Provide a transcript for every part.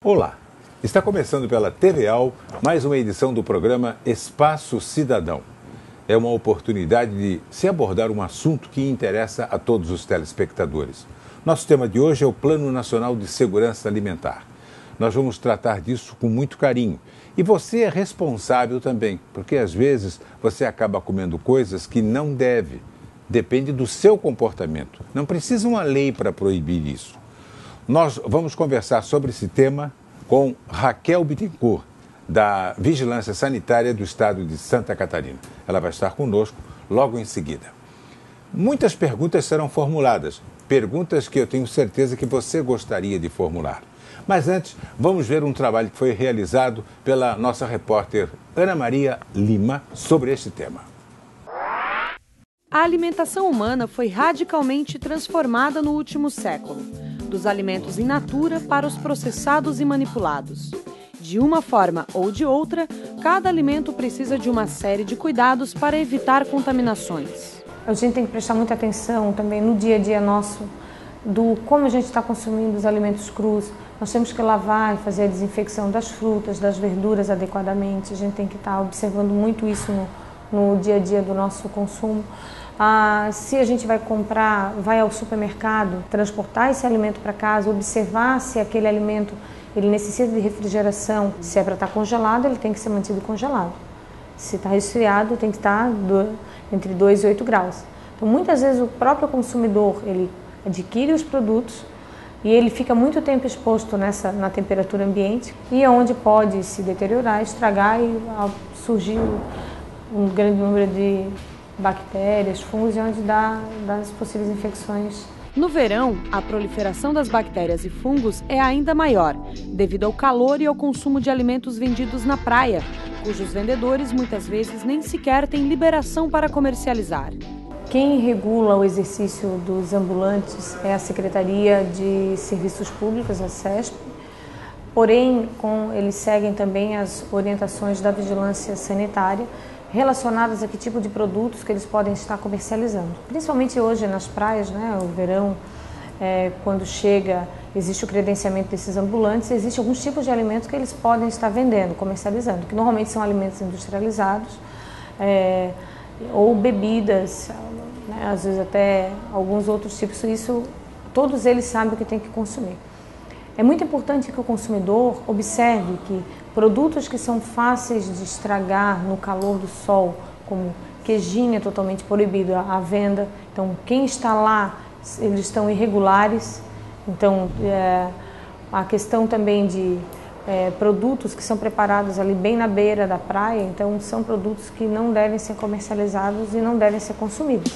Olá, está começando pela TVAL mais uma edição do programa Espaço Cidadão. É uma oportunidade de se abordar um assunto que interessa a todos os telespectadores. Nosso tema de hoje é o Plano Nacional de Segurança Alimentar. Nós vamos tratar disso com muito carinho. E você é responsável também, porque às vezes você acaba comendo coisas que não deve. Depende do seu comportamento. Não precisa uma lei para proibir isso. Nós vamos conversar sobre esse tema com Raquel Bittencourt, da Vigilância Sanitária do Estado de Santa Catarina. Ela vai estar conosco logo em seguida. Muitas perguntas serão formuladas, perguntas que eu tenho certeza que você gostaria de formular. Mas antes, vamos ver um trabalho que foi realizado pela nossa repórter Ana Maria Lima sobre este tema. A alimentação humana foi radicalmente transformada no último século, dos alimentos in natura para os processados e manipulados. De uma forma ou de outra, cada alimento precisa de uma série de cuidados para evitar contaminações. A gente tem que prestar muita atenção também no dia a dia nosso, do como a gente está consumindo os alimentos crus. Nós temos que lavar e fazer a desinfecção das frutas, das verduras adequadamente. A gente tem que estar observando muito isso no dia a dia do nosso consumo. Se a gente vai comprar, vai ao supermercado, transportar esse alimento para casa, observar se aquele alimento ele necessita de refrigeração. Se é para estar congelado, ele tem que ser mantido congelado. Se está resfriado, tem que estar entre 2 e 8 graus. Então, muitas vezes o próprio consumidor ele adquire os produtos e ele fica muito tempo exposto na temperatura ambiente e é onde pode se deteriorar, estragar e surgir um grande número de bactérias, fungos, e onde dá das possíveis infecções. No verão, a proliferação das bactérias e fungos é ainda maior, devido ao calor e ao consumo de alimentos vendidos na praia, cujos vendedores muitas vezes nem sequer têm liberação para comercializar. Quem regula o exercício dos ambulantes é a Secretaria de Serviços Públicos, a SESP, porém eles seguem também as orientações da Vigilância Sanitária, relacionadas a que tipo de produtos que eles podem estar comercializando. Principalmente hoje nas praias, o verão, quando chega, existe o credenciamento desses ambulantes, existe alguns tipos de alimentos que eles podem estar vendendo, comercializando, que normalmente são alimentos industrializados ou bebidas, às vezes até alguns outros tipos. Isso, todos eles sabem o que tem que consumir. É muito importante que o consumidor observe que produtos que são fáceis de estragar no calor do sol, como queijinho, é totalmente proibido a venda. Então, quem está lá, eles estão irregulares. Então, a questão também de produtos que são preparados ali bem na beira da praia, então são produtos que não devem ser comercializados e não devem ser consumidos.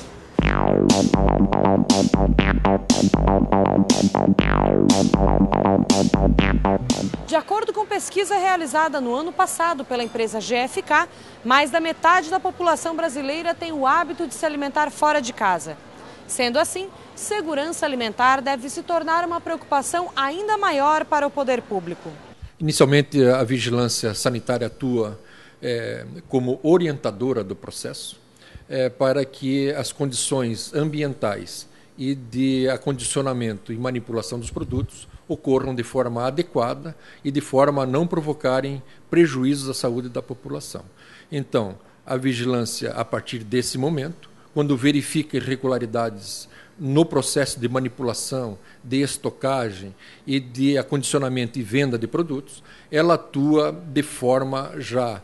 De acordo com pesquisa realizada no ano passado pela empresa GFK, mais da metade da população brasileira tem o hábito de se alimentar fora de casa. Sendo assim, segurança alimentar deve se tornar uma preocupação ainda maior para o poder público. Inicialmente, a vigilância sanitária atua como orientadora do processo para que as condições ambientais e de acondicionamento e manipulação dos produtos ocorram de forma adequada e de forma a não provocarem prejuízos à saúde da população. Então, a vigilância, a partir desse momento, quando verifica irregularidades no processo de manipulação, de estocagem e de acondicionamento e venda de produtos, ela atua de forma já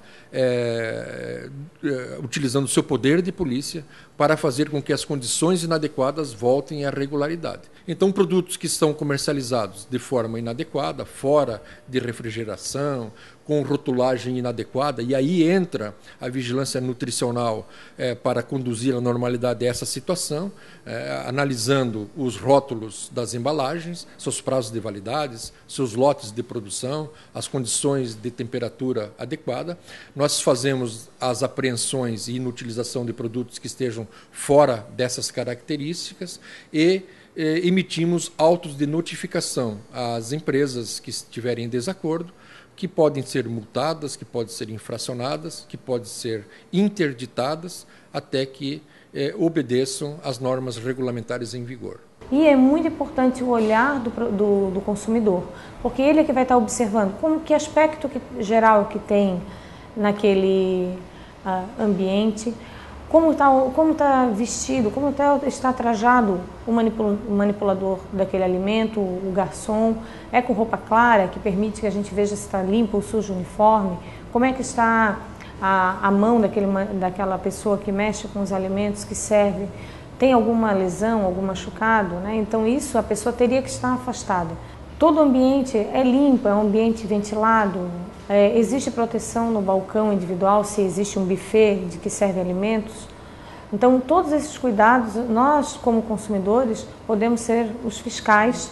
utilizando o seu poder de polícia para fazer com que as condições inadequadas voltem à regularidade. Então, produtos que estão comercializados de forma inadequada, fora de refrigeração, com rotulagem inadequada, e aí entra a vigilância nutricional para conduzir a normalidade dessa situação, analisando os rótulos das embalagens, seus prazos de validades, seus lotes de produção, as condições de temperatura adequada. Nós fazemos as apreensões e inutilização de produtos que estejam fora dessas características e emitimos autos de notificação às empresas que estiverem em desacordo, que podem ser multadas, que podem ser infracionadas, que podem ser interditadas, até que obedeçam às normas regulamentares em vigor. E é muito importante o olhar do consumidor, porque ele é que vai estar observando que aspecto geral que tem naquele ambiente, como está vestido, como está trajado o manipulador daquele alimento, o garçom, é com roupa clara, que permite que a gente veja se está limpo ou sujo o uniforme, como é que está a mão daquela pessoa que mexe com os alimentos, que serve, tem alguma lesão, algum machucado, né? Então isso a pessoa teria que estar afastada. Todo o ambiente é limpo, é um ambiente ventilado, existe proteção no balcão individual se existe um buffet de que serve alimentos. Então todos esses cuidados, nós como consumidores podemos ser os fiscais,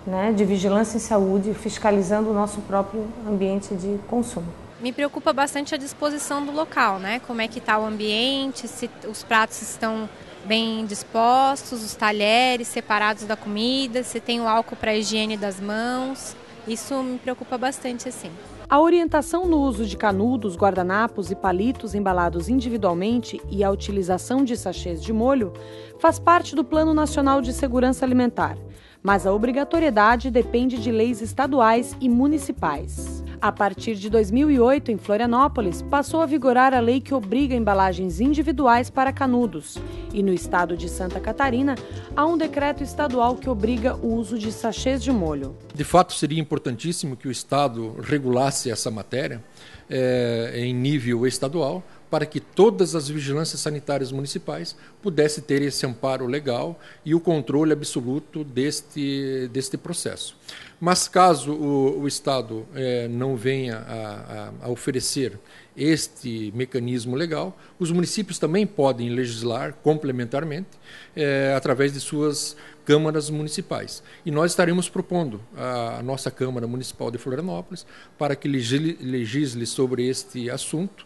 né, de vigilância em saúde, fiscalizando o nosso próprio ambiente de consumo. Me preocupa bastante a disposição do local, né? Como é que está o ambiente, se os pratos estão bem dispostos, os talheres separados da comida, se tem o álcool para a higiene das mãos. Isso me preocupa bastante, assim. A orientação no uso de canudos, guardanapos e palitos embalados individualmente e a utilização de sachês de molho faz parte do Plano Nacional de Segurança Alimentar, mas a obrigatoriedade depende de leis estaduais e municipais. A partir de 2008, em Florianópolis, passou a vigorar a lei que obriga embalagens individuais para canudos. E no estado de Santa Catarina, há um decreto estadual que obriga o uso de sachês de molho. De fato, seria importantíssimo que o Estado regulasse essa matéria em nível estadual, para que todas as vigilâncias sanitárias municipais pudessem ter esse amparo legal e o controle absoluto deste processo. Mas caso o Estado não venha a oferecer este mecanismo legal, os municípios também podem legislar complementarmente através de suas câmaras municipais. E nós estaremos propondo à nossa Câmara Municipal de Florianópolis para que legisle sobre este assunto,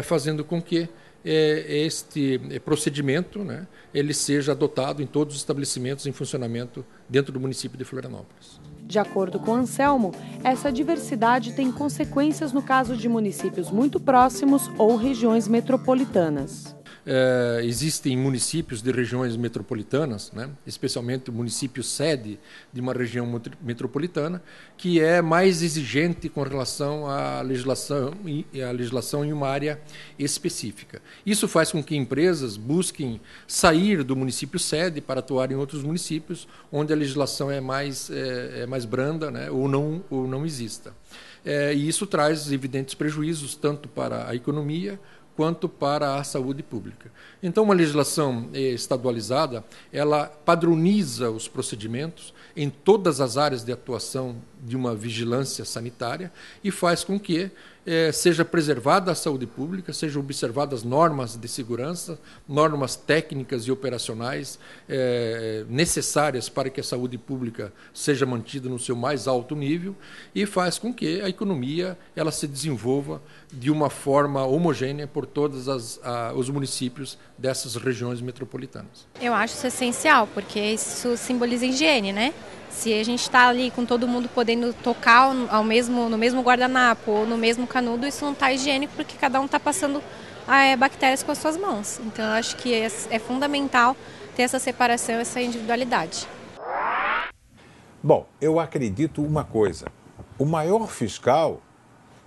fazendo com que este procedimento, né, ele seja adotado em todos os estabelecimentos em funcionamento dentro do município de Florianópolis. De acordo com Anselmo, essa diversidade tem consequências no caso de municípios muito próximos ou regiões metropolitanas. Existem municípios de regiões metropolitanas, né, especialmente o município sede de uma região metropolitana, que é mais exigente com relação à legislação em uma área específica. Isso faz com que empresas busquem sair do município sede para atuar em outros municípios onde a legislação é mais branda, né, ou não exista. E isso traz evidentes prejuízos tanto para a economia quanto para a saúde pública. Então, uma legislação estadualizada, ela padroniza os procedimentos em todas as áreas de atuação de uma vigilância sanitária e faz com que seja preservada a saúde pública, sejam observadas normas de segurança, normas técnicas e operacionais necessárias para que a saúde pública seja mantida no seu mais alto nível e faz com que a economia ela se desenvolva de uma forma homogênea por todos os municípios dessas regiões metropolitanas. Eu acho isso essencial, porque isso simboliza higiene, né? Se a gente está ali com todo mundo podendo tocar no mesmo guardanapo ou no mesmo canudo, isso não está higiênico porque cada um está passando bactérias com as suas mãos. Então eu acho que é fundamental ter essa separação, essa individualidade. Bom, eu acredito uma coisa, o maior fiscal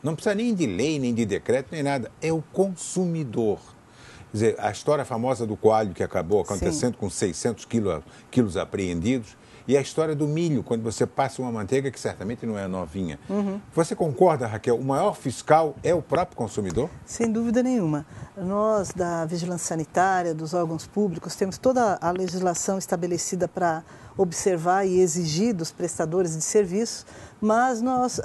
não precisa nem de lei, nem de decreto, nem nada, é o consumidor. Quer dizer, a história famosa do coalho que acabou acontecendo Sim. com 600 quilos apreendidos, e a história do milho, quando você passa uma manteiga que certamente não é novinha. Uhum. Você concorda, Raquel, o maior fiscal é o próprio consumidor? Sem dúvida nenhuma. Nós, da Vigilância Sanitária, dos órgãos públicos, temos toda a legislação estabelecida para observar e exigir dos prestadores de serviço, mas nós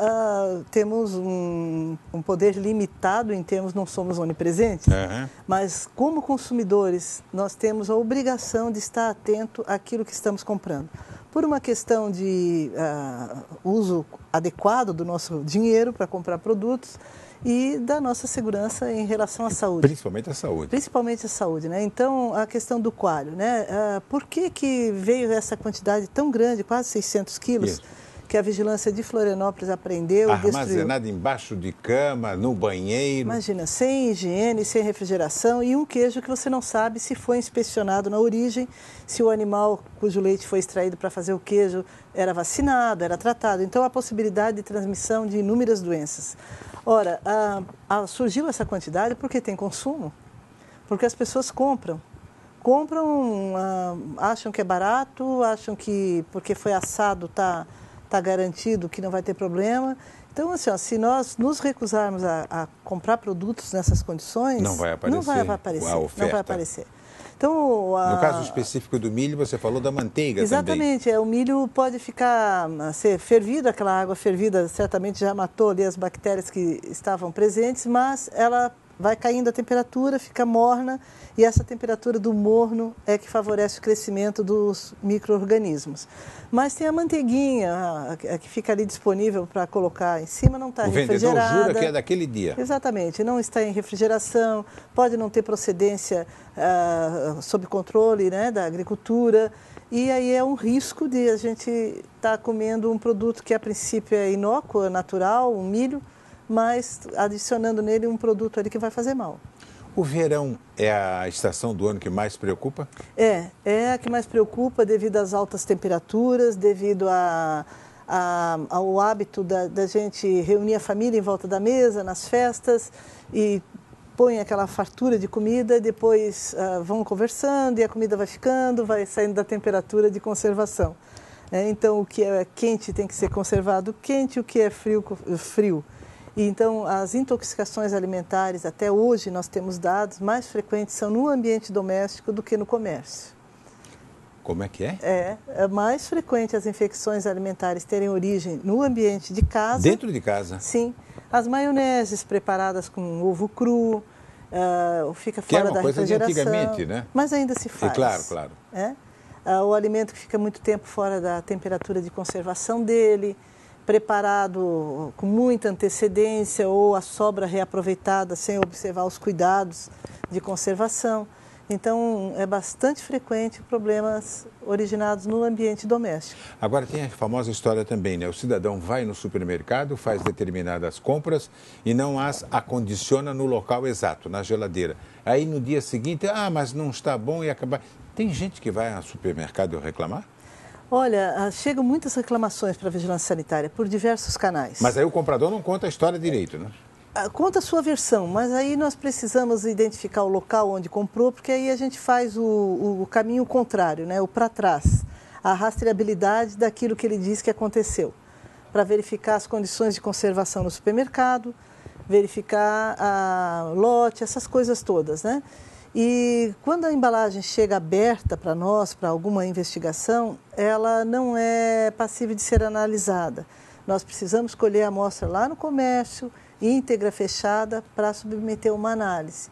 temos um poder limitado em termos, não somos onipresentes, mas como consumidores nós temos a obrigação de estar atento àquilo que estamos comprando. Por uma questão de uso adequado do nosso dinheiro para comprar produtos e da nossa segurança em relação à saúde. Principalmente a saúde. Principalmente a saúde, né? Então, a questão do coalho, né? Por que veio essa quantidade tão grande, quase 600 quilos, que a vigilância de Florianópolis aprendeu e destruiu. Armazenado embaixo de cama, no banheiro. Imagina, sem higiene, sem refrigeração e um queijo que você não sabe se foi inspecionado na origem, se o animal cujo leite foi extraído para fazer o queijo era vacinado, era tratado. Então, a possibilidade de transmissão de inúmeras doenças. Ora, surgiu essa quantidade porque tem consumo, porque as pessoas compram, acham que é barato, acham que porque foi assado tá garantido que não vai ter problema. Então, assim, ó, se nós nos recusarmos a comprar produtos nessas condições, não vai aparecer a oferta. Não vai aparecer. Então, no caso específico do milho, você falou da manteiga exatamente, também. O milho pode ser fervido, aquela água fervida certamente já matou ali as bactérias que estavam presentes, mas ela vai caindo a temperatura, fica morna, e essa temperatura do morno é que favorece o crescimento dos micro-organismos. Mas tem a manteiguinha, que fica ali disponível para colocar em cima, não está refrigerada. O vendedor jura que é daquele dia. Exatamente, não está em refrigeração, pode não ter procedência sob controle, né, da agricultura, e aí é um risco de a gente estar comendo um produto que a princípio é inócuo, natural, um milho, mas adicionando nele um produto ali que vai fazer mal. O verão é a estação do ano que mais preocupa? É a que mais preocupa devido às altas temperaturas, devido ao hábito da gente reunir a família em volta da mesa, nas festas, e põe aquela fartura de comida, e depois vão conversando e a comida vai ficando, vai saindo da temperatura de conservação. Então, o que é quente tem que ser conservado quente, o que é frio, frio. E então, as intoxicações alimentares, até hoje, nós temos dados mais frequentes são no ambiente doméstico do que no comércio. Como é que é? É mais frequente as infecções alimentares terem origem no ambiente de casa. Dentro de casa? Sim. As maioneses preparadas com ovo cru, fica fora da refrigeração. Que é uma coisa de antigamente, né? Mas ainda se faz. Claro. O alimento que fica muito tempo fora da temperatura de conservação dele, preparado com muita antecedência ou a sobra reaproveitada sem observar os cuidados de conservação. Então, é bastante frequente problemas originados no ambiente doméstico. Agora, tem a famosa história também, né? O cidadão vai no supermercado, faz determinadas compras e não as acondiciona no local exato, na geladeira. Aí, no dia seguinte, mas não está bom e acaba... Tem gente que vai ao supermercado reclamar? Olha, chegam muitas reclamações para a vigilância sanitária por diversos canais. Mas aí o comprador não conta a história direito, né? Conta a sua versão, mas aí nós precisamos identificar o local onde comprou, porque aí a gente faz o caminho contrário, né? O para trás, a rastreabilidade daquilo que ele diz que aconteceu, para verificar as condições de conservação no supermercado, verificar a lote, essas coisas todas, né? E quando a embalagem chega aberta para nós, para alguma investigação, ela não é passível de ser analisada. Nós precisamos colher a amostra lá no comércio, íntegra, fechada, para submeter uma análise.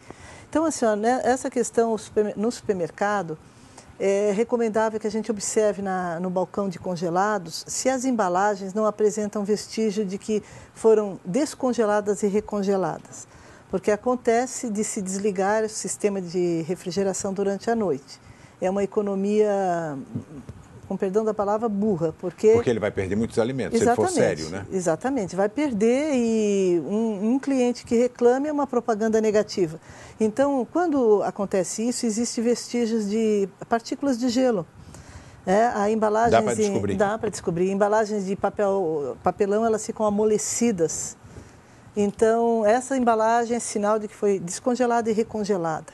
Então, assim, essa questão no supermercado, é recomendável que a gente observe no balcão de congelados se as embalagens não apresentam vestígio de que foram descongeladas e recongeladas. Porque acontece de se desligar o sistema de refrigeração durante a noite. É uma economia, com perdão da palavra, burra. Porque ele vai perder muitos alimentos, se ele for sério, né? Exatamente, vai perder e um cliente que reclame é uma propaganda negativa. Então, quando acontece isso, existem vestígios de partículas de gelo. A embalagem dá para descobrir? Dá para descobrir. Embalagens de papelão, elas ficam amolecidas. Então, essa embalagem é sinal de que foi descongelada e recongelada.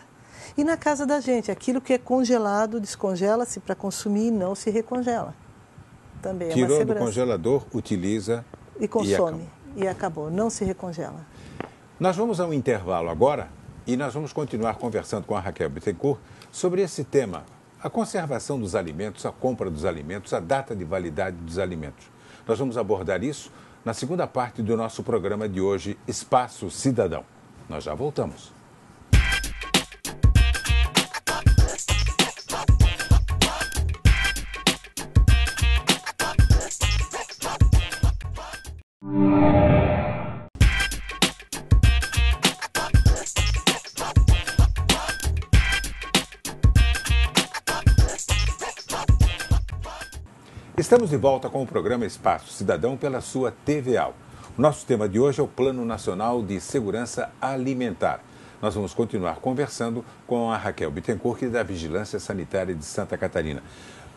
E na casa da gente, aquilo que é congelado, descongela-se para consumir e não se recongela. Também Tirou é uma segurança. do congelador, utiliza e consome. E acabou, não se recongela. Nós vamos a um intervalo agora e nós vamos continuar conversando com a Raquel Bittencourt sobre esse tema, a conservação dos alimentos, a compra dos alimentos, a data de validade dos alimentos. Nós vamos abordar isso na segunda parte do nosso programa de hoje, Espaço Cidadão. Nós já voltamos. Estamos de volta com o programa Espaço Cidadão pela sua TVA. O nosso tema de hoje é o Plano Nacional de Segurança Alimentar. Nós vamos continuar conversando com a Raquel Bittencourt, que é da Vigilância Sanitária de Santa Catarina.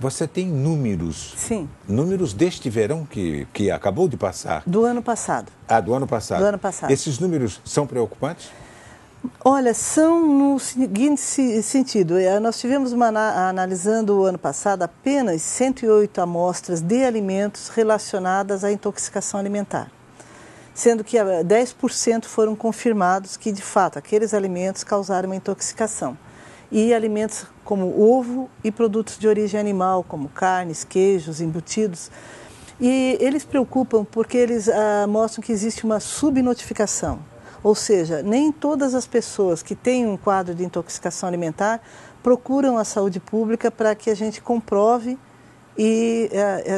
Você tem números? Sim. Números deste verão que acabou de passar? Do ano passado. Ah, do ano passado. Do ano passado. Esses números são preocupantes? Olha, são no seguinte sentido. Nós tivemos analisando o ano passado apenas 108 amostras de alimentos relacionadas à intoxicação alimentar, sendo que 10% foram confirmados que, de fato, aqueles alimentos causaram uma intoxicação. E alimentos como ovo e produtos de origem animal, como carnes, queijos, embutidos. E eles preocupam porque eles mostram que existe uma subnotificação. Ou seja, nem todas as pessoas que têm um quadro de intoxicação alimentar procuram a saúde pública para que a gente comprove e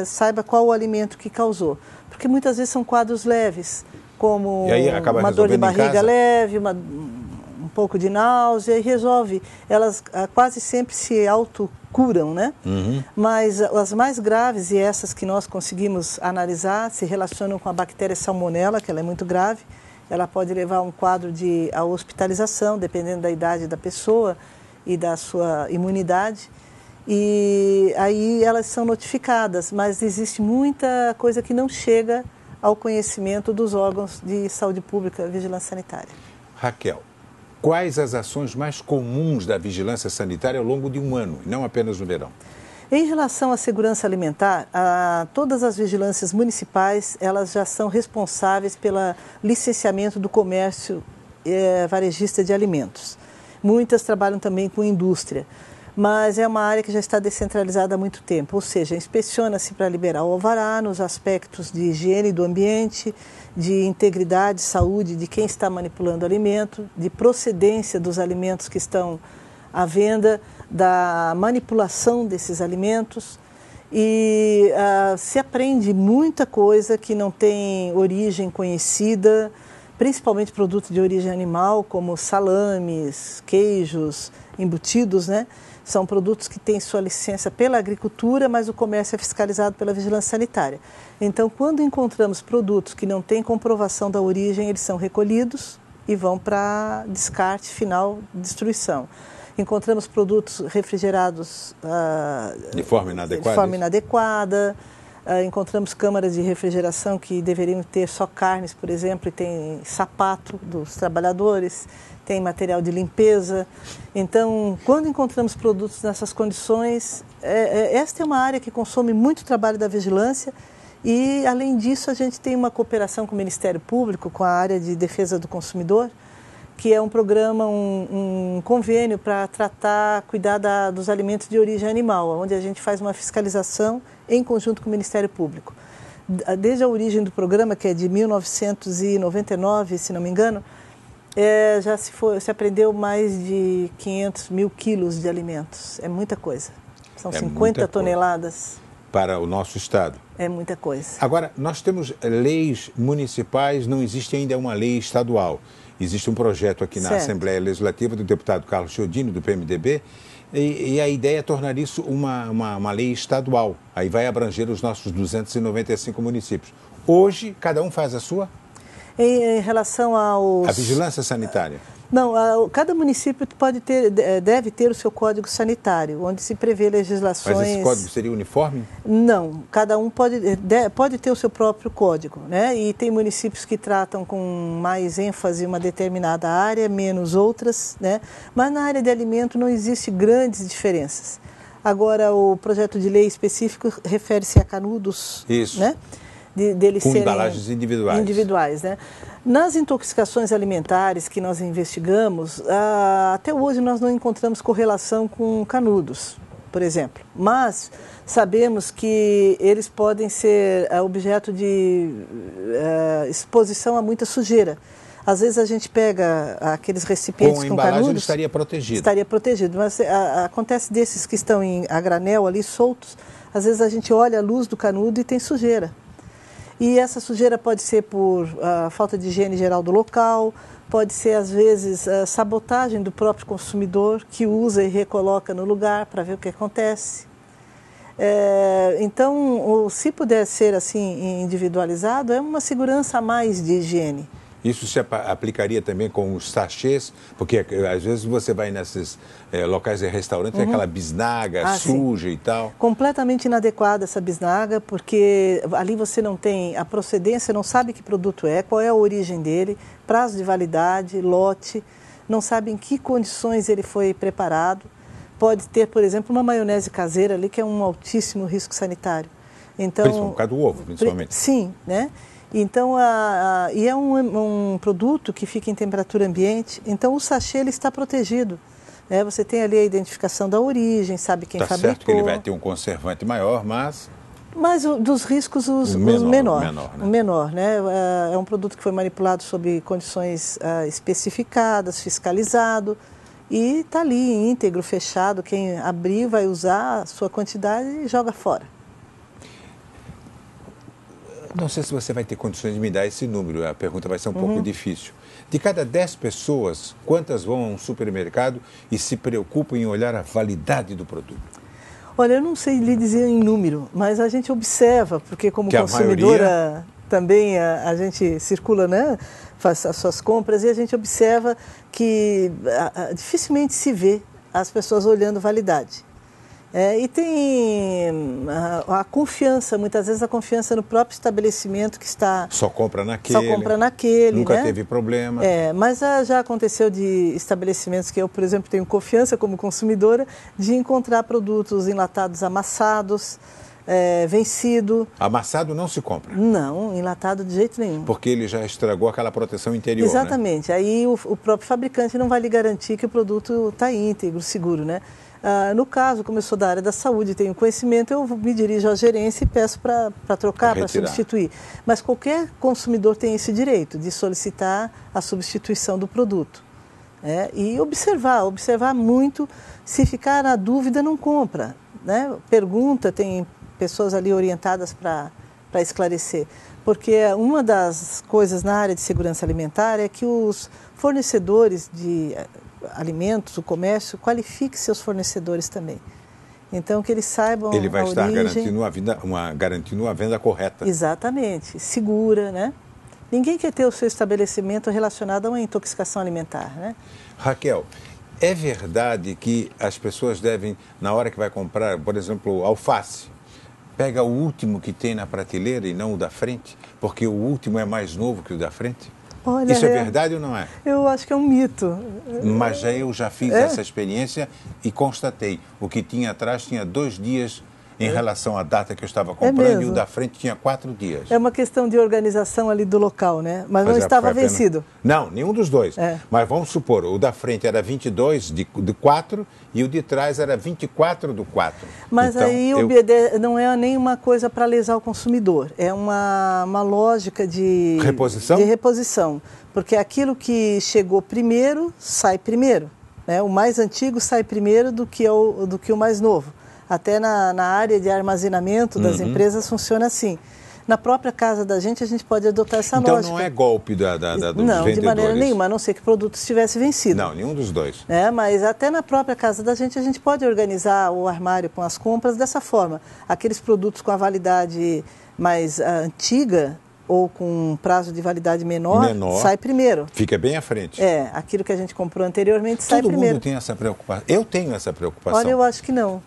saiba qual o alimento que causou. Porque muitas vezes são quadros leves, como uma dor de barriga leve, um pouco de náusea, e resolve. Elas quase sempre se autocuram, né? Uhum. Mas as mais graves, e essas que nós conseguimos analisar, se relacionam com a bactéria Salmonella, que ela é muito grave. Ela pode levar a um quadro de hospitalização, dependendo da idade da pessoa e da sua imunidade. E aí elas são notificadas, mas existe muita coisa que não chega ao conhecimento dos órgãos de saúde pública, vigilância sanitária. Raquel, quais as ações mais comuns da vigilância sanitária ao longo de um ano, e não apenas no verão? Em relação à segurança alimentar, todas as vigilâncias municipais, elas já são responsáveis pelo licenciamento do comércio varejista de alimentos. Muitas trabalham também com indústria, mas é uma área que já está descentralizada há muito tempo, ou seja, inspeciona-se para liberar o alvará nos aspectos de higiene do ambiente, de integridade, saúde de quem está manipulando o alimento, de procedência dos alimentos que estão à venda, da manipulação desses alimentos, e se aprende muita coisa que não tem origem conhecida, principalmente produtos de origem animal, como salames, queijos, embutidos, né? São produtos que têm sua licença pela agricultura, mas o comércio é fiscalizado pela vigilância sanitária. Então, quando encontramos produtos que não têm comprovação da origem, eles são recolhidos e vão para descarte final, destruição. Encontramos produtos refrigerados de forma inadequada. Encontramos câmaras de refrigeração que deveriam ter só carnes, por exemplo, e tem sapato dos trabalhadores, tem material de limpeza. Então, quando encontramos produtos nessas condições, esta é uma área que consome muito trabalho da vigilância e, além disso, a gente tem uma cooperação com o Ministério Público, com a área de defesa do consumidor, que é um programa, um convênio para cuidar dos alimentos de origem animal, onde a gente faz uma fiscalização em conjunto com o Ministério Público. Desde a origem do programa, que é de 1999, se não me engano, já se apreendeu mais de 500 mil quilos de alimentos. É muita coisa. São 50 toneladas. Para o nosso estado. É muita coisa. Agora, nós temos leis municipais, não existe ainda uma lei estadual. Existe um projeto aqui na Assembleia Legislativa do deputado Carlos Chiodini, do PMDB, e a ideia é tornar isso uma lei estadual. Aí vai abranger os nossos 295 municípios. Hoje, cada um faz a sua? Em relação aos... A vigilância sanitária? Não, cada município deve ter o seu código sanitário, onde se prevê legislações... Mas esse código seria uniforme? Não, cada um pode ter o seu próprio código, né? E tem municípios que tratam com mais ênfase uma determinada área, menos outras, né? Mas na área de alimento não existe grandes diferenças. Agora, o projeto de lei específico refere-se a canudos, isso, né? Deles com embalagens individuais, né? Nas intoxicações alimentares que nós investigamos, até hoje nós não encontramos correlação com canudos, por exemplo. Mas sabemos que eles podem ser objeto de exposição a muita sujeira. Às vezes a gente pega aqueles recipientes com canudos... ele estaria protegido. Estaria protegido, mas acontece desses que estão a granel ali soltos, às vezes a gente olha a luz do canudo e tem sujeira. E essa sujeira pode ser por falta de higiene geral do local, pode ser, às vezes, sabotagem do próprio consumidor, que usa e recoloca no lugar para ver o que acontece. Então, se puder ser assim individualizado, é uma segurança a mais de higiene. Isso se aplicaria também com os sachês, porque às vezes você vai nesses locais de restaurante, tem aquela bisnaga suja e tal. Completamente inadequada essa bisnaga, porque ali você não tem a procedência, não sabe que produto é, qual é a origem dele, prazo de validade, lote, não sabe em que condições ele foi preparado. Pode ter, por exemplo, uma maionese caseira ali, que é um altíssimo risco sanitário. Então, por causa do ovo, principalmente. Sim, né? Então, e é um produto que fica em temperatura ambiente, então o sachê ele está protegido. Você tem ali a identificação da origem, sabe quem fabricou. Está certo que ele vai ter um conservante maior, mas dos riscos, os menor, né? É um produto que foi manipulado sob condições especificadas, fiscalizado, e está ali íntegro, fechado. Quem abrir vai usar a sua quantidade e joga fora. Não sei se você vai ter condições de me dar esse número, a pergunta vai ser um pouco difícil. De cada 10 pessoas, quantas vão a um supermercado e se preocupam em olhar a validade do produto? Olha, eu não sei lhe dizer em número, mas a gente observa, porque como consumidora também a gente circula, né, faz as suas compras, e a gente observa que dificilmente se vê as pessoas olhando validade. E tem a confiança, muitas vezes a confiança no próprio estabelecimento que está... Só compra naquele. Nunca teve problema. Mas já aconteceu de estabelecimentos que eu, por exemplo, tenho confiança como consumidora, de encontrar produtos enlatados amassados, vencido. Amassado não se compra? Não, enlatado de jeito nenhum. Porque ele já estragou aquela proteção interior, Exatamente. Né? Aí o próprio fabricante não vai lhe garantir que o produto está íntegro, seguro, né? No caso, como eu sou da área da saúde e tenho conhecimento, eu me dirijo à gerência e peço para trocar, para substituir. Mas qualquer consumidor tem esse direito de solicitar a substituição do produto. E observar muito. Se ficar na dúvida, não compra. Né? Pergunta, tem pessoas ali orientadas para esclarecer. Porque uma das coisas na área de segurança alimentar é que os fornecedores de alimentos, o comércio, qualifique seus fornecedores também. Então, que eles saibam a origem. Ele vai estar garantindo a venda correta. Exatamente, segura, né? Ninguém quer ter o seu estabelecimento relacionado a uma intoxicação alimentar, né? Raquel, é verdade que as pessoas devem, na hora que vai comprar, por exemplo, alface, pega o último que tem na prateleira e não o da frente, porque o último é mais novo que o da frente? Olha, isso é verdade ou não é? Eu acho que é um mito. Mas eu já fiz essa experiência e constatei. O que tinha atrás tinha 2 dias em relação à data que eu estava comprando e o da frente tinha 4 dias. É uma questão de organização ali do local, né? Mas não estava vencido. Não, nenhum dos dois. Mas vamos supor, o da frente era 22 de 4 e o de trás era 24 do 4. Mas então, aí não é nenhuma coisa para lesar o consumidor. É uma lógica de reposição. Porque aquilo que chegou primeiro, sai primeiro. Né? O mais antigo sai primeiro do que o mais novo. Até na área de armazenamento das empresas funciona assim. Na própria casa da gente, a gente pode adotar essa lógica. Então não é golpe dos vendedores? Não, de maneira nenhuma, a não ser que o produto estivesse vencido. Não, nenhum dos dois. Mas até na própria casa da gente, a gente pode organizar o armário com as compras dessa forma. Aqueles produtos com a validade mais antiga ou com um prazo de validade menor, sai primeiro. Fica bem à frente. Aquilo que a gente comprou anteriormente sai primeiro. Todo mundo tem essa preocupação? Eu tenho essa preocupação. Olha, eu acho que não.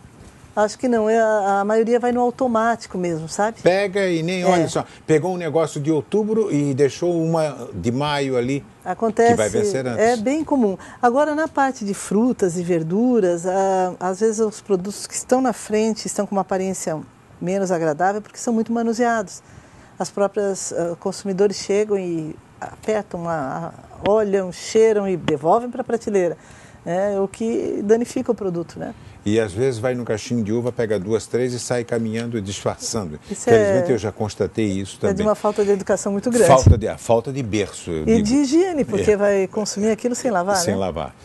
Acho que não, a maioria vai no automático mesmo, sabe? Pega e nem olha só. Pegou um negócio de outubro e deixou uma de maio ali. Acontece, que vai vencer antes. É bem comum. Agora, na parte de frutas e verduras, às vezes os produtos que estão na frente estão com uma aparência menos agradável porque são muito manuseados. As próprias consumidores chegam e apertam, olham, cheiram e devolvem para a prateleira. O que danifica o produto, né? E às vezes vai no caixinho de uva, pega 2, 3 e sai caminhando e disfarçando. Infelizmente eu já constatei isso também. É de uma falta de educação muito grande. Falta de berço. E de higiene, porque vai consumir aquilo sem lavar, Sem lavar.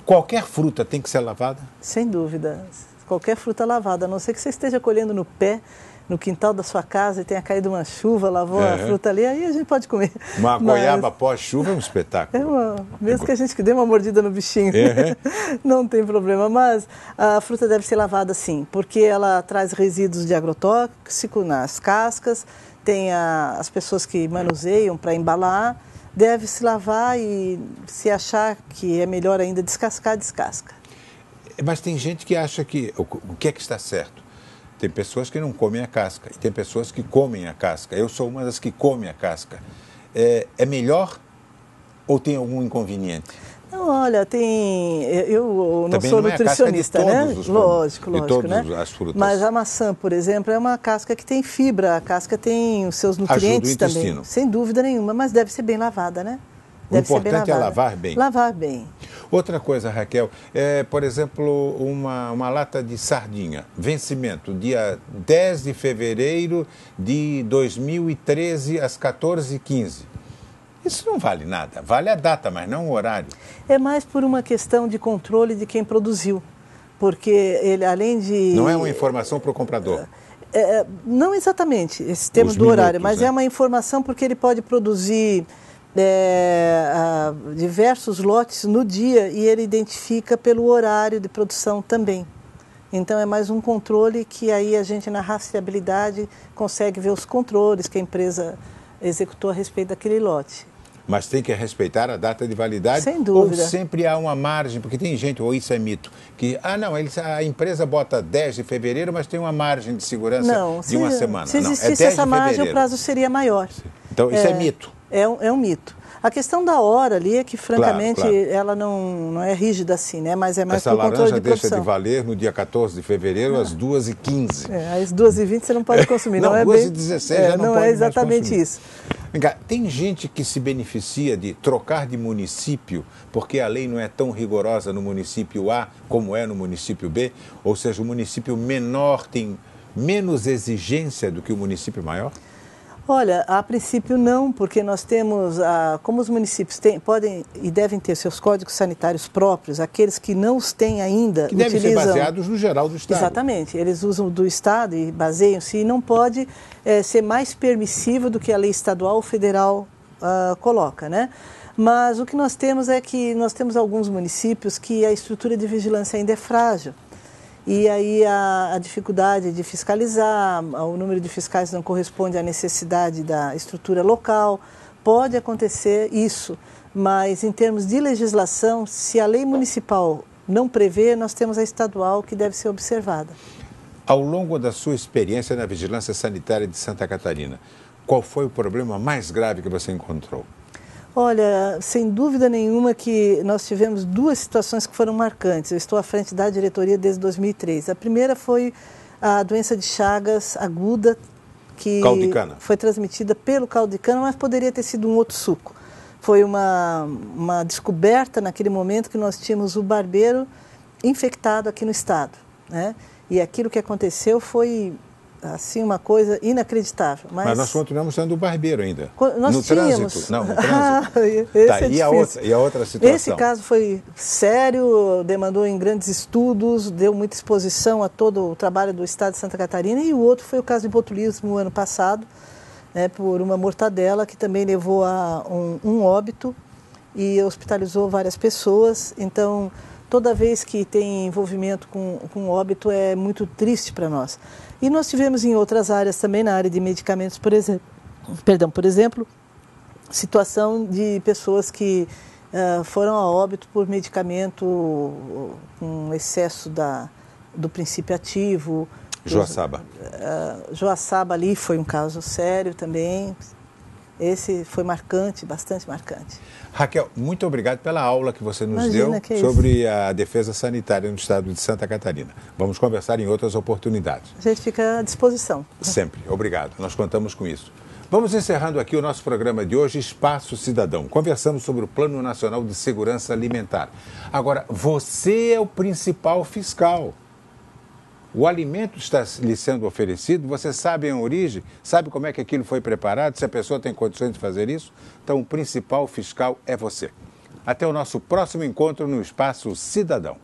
Qualquer fruta tem que ser lavada? Sem dúvida. Qualquer fruta lavada, a não ser que você esteja colhendo no pé, no quintal da sua casa e tenha caído uma chuva, lavou a fruta ali, aí a gente pode comer. Uma goiaba pós-chuva é um espetáculo. Mesmo que a gente dê uma mordida no bichinho, não tem problema. Mas a fruta deve ser lavada sim, porque ela traz resíduos de agrotóxico nas cascas, tem as pessoas que manuseiam para embalar, deve se lavar e se achar que é melhor ainda descascar, descasca. Mas tem gente que acha que o que é que está certo? Tem pessoas que não comem a casca e tem pessoas que comem a casca. Eu sou uma das que come a casca. É melhor ou tem algum inconveniente? Não, olha, eu não Também sou não nutricionista, né? Lógico, né? As frutas. Mas a maçã, por exemplo, é uma casca que tem fibra, a casca tem os seus nutrientes também, sem dúvida nenhuma, mas deve ser bem lavada, né? O importante é lavar bem. Lavar bem. Outra coisa, Raquel, por exemplo, uma lata de sardinha, vencimento, dia 10 de fevereiro de 2013, às 14h15. Isso não vale nada, vale a data, mas não o horário. É mais por uma questão de controle de quem produziu, porque ele, além de... Não é uma informação para o comprador. Não exatamente, esse termo do horário, mas é uma informação porque ele pode produzir... diversos lotes no dia e ele identifica pelo horário de produção também. Então é mais um controle que aí a gente na rastreabilidade consegue ver os controles que a empresa executou a respeito daquele lote. Mas tem que respeitar a data de validade? Sem dúvida. Ou sempre há uma margem, porque tem gente, ou isso é mito, que, a empresa bota 10 de fevereiro, mas tem uma margem de segurança de uma semana. Se existisse essa margem, o prazo seria maior. Então isso é mito. É um mito. A questão da hora ali é que, francamente, ela não é rígida assim, né? Mas é mais por controle de produção. Essa laranja deixa de valer no dia 14 de fevereiro, às 2h15. Às 2h20 você não pode consumir. Não, 2h16 já não pode é exatamente isso. Vem cá, tem gente que se beneficia de trocar de município porque a lei não é tão rigorosa no município A como é no município B? Ou seja, o município menor tem menos exigência do que o município maior? Olha, a princípio não, porque nós temos, como os municípios podem e devem ter seus códigos sanitários próprios, aqueles que não os têm ainda que devem ser baseados no geral do Estado. Exatamente, eles usam do Estado e baseiam-se e não pode ser mais permissivo do que a lei estadual ou federal coloca, né? Mas o que nós temos é que nós temos alguns municípios que a estrutura de vigilância ainda é frágil. E aí a dificuldade de fiscalizar, o número de fiscais não corresponde à necessidade da estrutura local, pode acontecer isso, mas em termos de legislação, se a lei municipal não prevê, nós temos a estadual que deve ser observada. Ao longo da sua experiência na Vigilância Sanitária de Santa Catarina, qual foi o problema mais grave que você encontrou? Olha, sem dúvida nenhuma que nós tivemos duas situações que foram marcantes. Eu estou à frente da diretoria desde 2003. A primeira foi a doença de Chagas aguda, que foi transmitida pelo caldo de cana, mas poderia ter sido um outro suco. Foi uma descoberta naquele momento que nós tínhamos o barbeiro infectado aqui no estado, né? E aquilo que aconteceu foi... assim, uma coisa inacreditável. Mas nós continuamos sendo o barbeiro ainda. Nós no tínhamos. Trânsito? Não, no trânsito. E a outra situação? Esse caso foi sério, demandou em grandes estudos, deu muita exposição a todo o trabalho do Estado de Santa Catarina, e o outro foi o caso de botulismo ano passado, por uma mortadela que também levou a um óbito e hospitalizou várias pessoas. Então, toda vez que tem envolvimento com óbito é muito triste para nós. E nós tivemos em outras áreas também, na área de medicamentos, por exemplo, situação de pessoas que foram a óbito por medicamento com excesso do princípio ativo. Joaçaba. Joaçaba ali foi um caso sério também. Esse foi marcante, bastante marcante. Raquel, muito obrigado pela aula que você nos deu sobre a defesa sanitária no estado de Santa Catarina. Vamos conversar em outras oportunidades. A gente fica à disposição. Sempre. Obrigado. Nós contamos com isso. Vamos encerrando aqui o nosso programa de hoje, Espaço Cidadão. Conversamos sobre o Plano Nacional de Segurança Alimentar. Agora, você é o principal fiscal. O alimento está lhe sendo oferecido, você sabe a origem, sabe como é que aquilo foi preparado, se a pessoa tem condições de fazer isso? Então, o principal fiscal é você. Até o nosso próximo encontro no Espaço Cidadão.